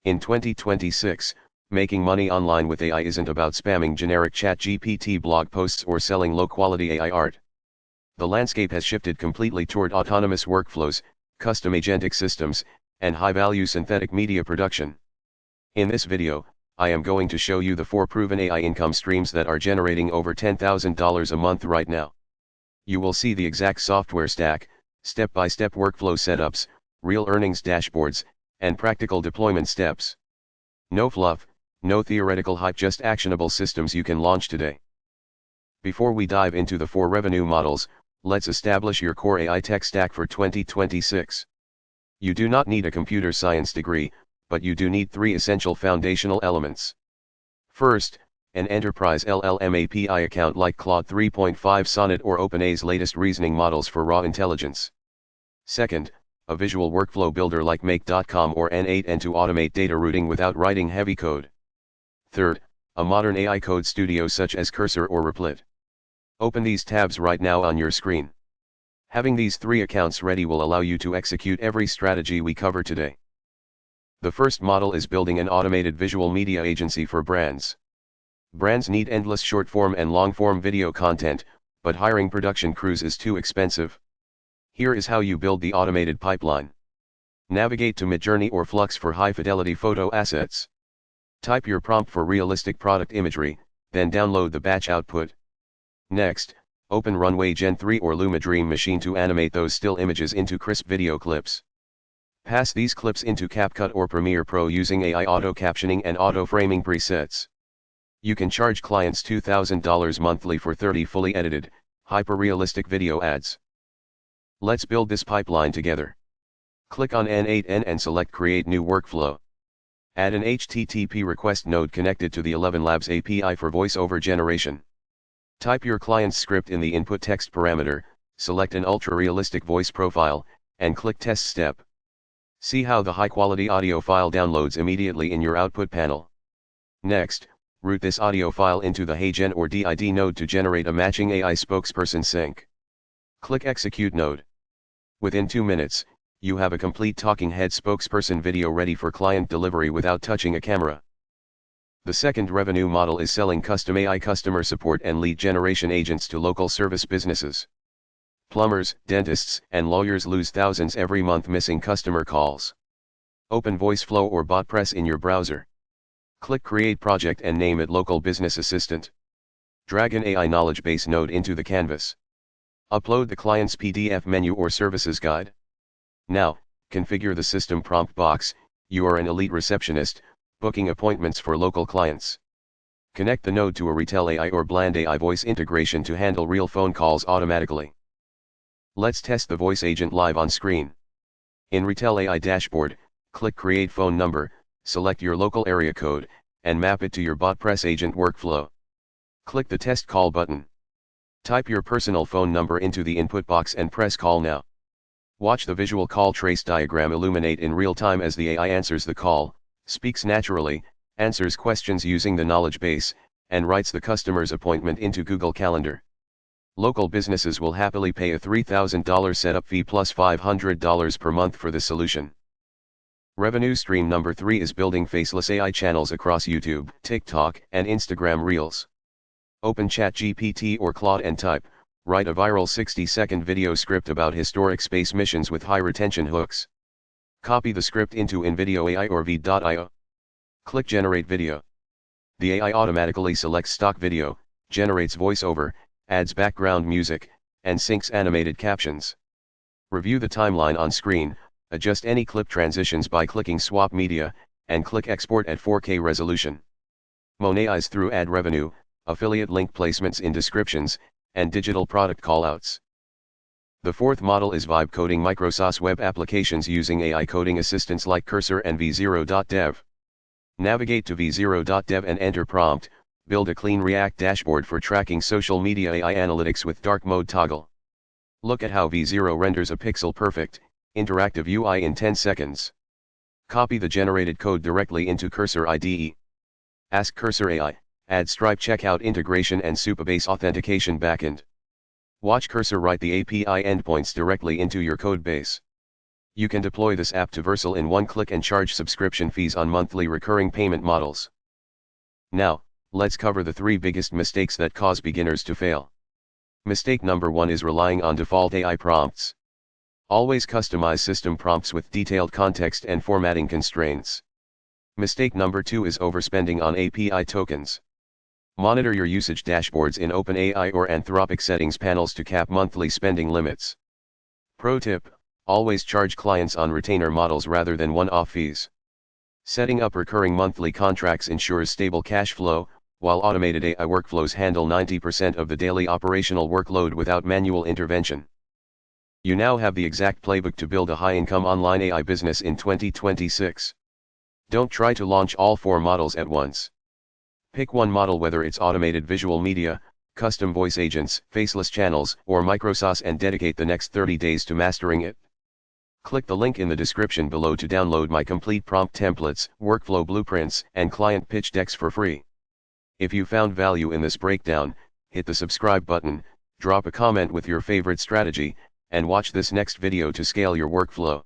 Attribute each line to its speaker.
Speaker 1: In 2026, making money online with AI isn't about spamming generic ChatGPT blog posts or selling low-quality AI art. The landscape has shifted completely toward autonomous workflows, custom agentic systems, and high-value synthetic media production. In this video, I am going to show you the 4 proven AI income streams that are generating over $10,000 a month right now. You will see the exact software stack, step-by-step workflow setups, real earnings dashboards, and practical deployment steps. No fluff, no theoretical hype, just actionable systems you can launch today. Before we dive into the 4 revenue models, let's establish your core AI tech stack for 2026. You do not need a computer science degree, but you do need 3 essential foundational elements. First, an enterprise LLM API account like Claude 3.5 Sonnet or OpenAI's latest reasoning models for raw intelligence. Second, a visual workflow builder like Make.com or N8N to automate data routing without writing heavy code. Third, a modern AI code studio such as Cursor or Replit. Open these tabs right now on your screen. Having these 3 accounts ready will allow you to execute every strategy we cover today. The first model is building an automated visual media agency for brands. Brands need endless short-form and long-form video content, but hiring production crews is too expensive. Here is how you build the automated pipeline. Navigate to Midjourney or Flux for high-fidelity photo assets. Type your prompt for realistic product imagery, then download the batch output. Next, open Runway Gen 3 or Luma Dream Machine to animate those still images into crisp video clips. Pass these clips into CapCut or Premiere Pro using AI auto-captioning and auto-framing presets. You can charge clients $2,000 monthly for 30 fully edited, hyper-realistic video ads. Let's build this pipeline together. Click on N8N and select Create New Workflow. Add an HTTP request node connected to the 11 Labs API for voiceover generation. Type your client's script in the input text parameter, select an ultra-realistic voice profile, and click Test Step. See how the high-quality audio file downloads immediately in your output panel. Next, route this audio file into the HeyGen or DID node to generate a matching AI spokesperson sync. Click Execute node. Within 2 minutes, you have a complete talking head spokesperson video ready for client delivery without touching a camera. The second revenue model is selling custom AI customer support and lead generation agents to local service businesses. Plumbers, dentists, and lawyers lose thousands every month missing customer calls. Open VoiceFlow or BotPress in your browser. Click Create Project and name it Local Business Assistant. Drag an AI knowledge base node into the canvas. Upload the client's PDF menu or services guide. Now, configure the system prompt box. You are an elite receptionist, booking appointments for local clients. Connect the node to a Retail AI or Bland AI voice integration to handle real phone calls automatically. Let's test the voice agent live on screen. In Retail AI dashboard, click Create Phone Number, select your local area code, and map it to your BotPress agent workflow. Click the Test Call button. Type your personal phone number into the input box and press Call Now. Watch the visual call trace diagram illuminate in real time as the AI answers the call, speaks naturally, answers questions using the knowledge base, and writes the customer's appointment into Google Calendar. Local businesses will happily pay a $3,000 setup fee plus $500 per month for the solution. Revenue stream number 3 is building faceless AI channels across YouTube, TikTok, and Instagram Reels. Open ChatGPT or Claude and type, write a viral 60-second video script about historic space missions with high retention hooks. Copy the script into InVideo AI or Vibe.io. Click Generate Video. The AI automatically selects stock video, generates voiceover, adds background music, and syncs animated captions. Review the timeline on screen, adjust any clip transitions by clicking Swap Media, and click Export at 4K resolution. Monetize through ad revenue, affiliate link placements in descriptions, and digital product callouts. The fourth model is Vibe-Coding Micro-SaaS web applications using AI coding assistants like Cursor and v0.dev. Navigate to v0.dev and enter prompt, build a clean React dashboard for tracking social media AI analytics with dark mode toggle. Look at how v0 renders a pixel-perfect, interactive UI in 10 seconds. Copy the generated code directly into Cursor IDE. Ask Cursor AI, add Stripe checkout integration and Supabase authentication backend. Watch Cursor write the API endpoints directly into your codebase. You can deploy this app to Versal in one click and charge subscription fees on monthly recurring payment models. Now, let's cover the 3 biggest mistakes that cause beginners to fail. Mistake number 1 is relying on default AI prompts. Always customize system prompts with detailed context and formatting constraints. Mistake number 2 is overspending on API tokens. Monitor your usage dashboards in OpenAI or Anthropic settings panels to cap monthly spending limits. Pro tip: always charge clients on retainer models rather than one-off fees. Setting up recurring monthly contracts ensures stable cash flow, while automated AI workflows handle 90% of the daily operational workload without manual intervention. You now have the exact playbook to build a high-income online AI business in 2026. Don't try to launch all 4 models at once. Pick one model, whether it's automated visual media, custom voice agents, faceless channels, or micro-SaaS, and dedicate the next 30 days to mastering it. Click the link in the description below to download my complete prompt templates, workflow blueprints, and client pitch decks for free. If you found value in this breakdown, hit the subscribe button, drop a comment with your favorite strategy, and watch this next video to scale your workflow.